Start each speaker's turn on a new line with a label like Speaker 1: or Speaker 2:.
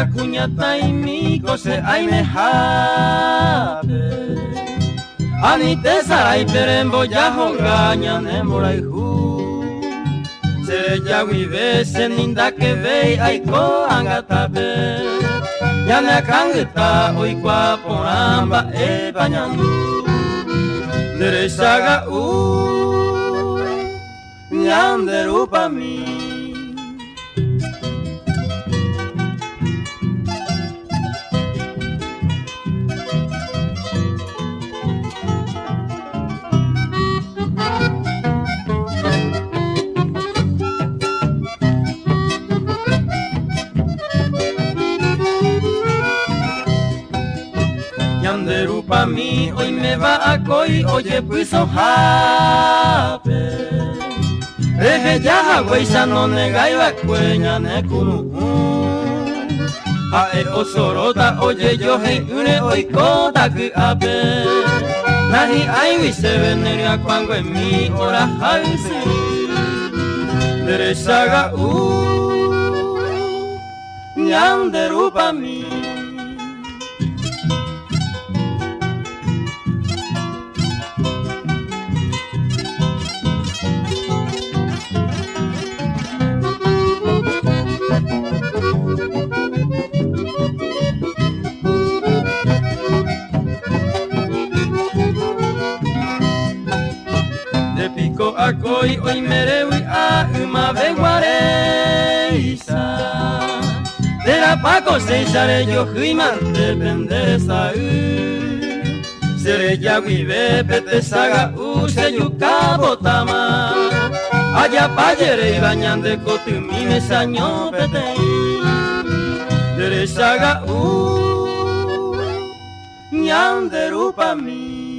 Speaker 1: Teresaga kuñata imiko se aime hape Anite sarai perembo yaho gaña nemorai hu Sereya wive seninda que vei aiko angatabe Yana kangeta oikwa poramba e bañandu Teresaga Yanderu pa mi Yanderu pa mi hoy me va a coi oye pues ojape Eje yaha weisa no negai wa cueña ne kunu Ae osorota oye yo hei une oiko taku ape Nahi ai wise veneria kwango en mi ora hausi Teresaga Yanderu pa mi Pico a coi hoy merewi a uma beguareisa Tera paco se sare yo huiman depende sa Sere ya vive pete saga se yuka botama Allá payere bañande kotumi me saño pete Tere saga Yanderu pa mi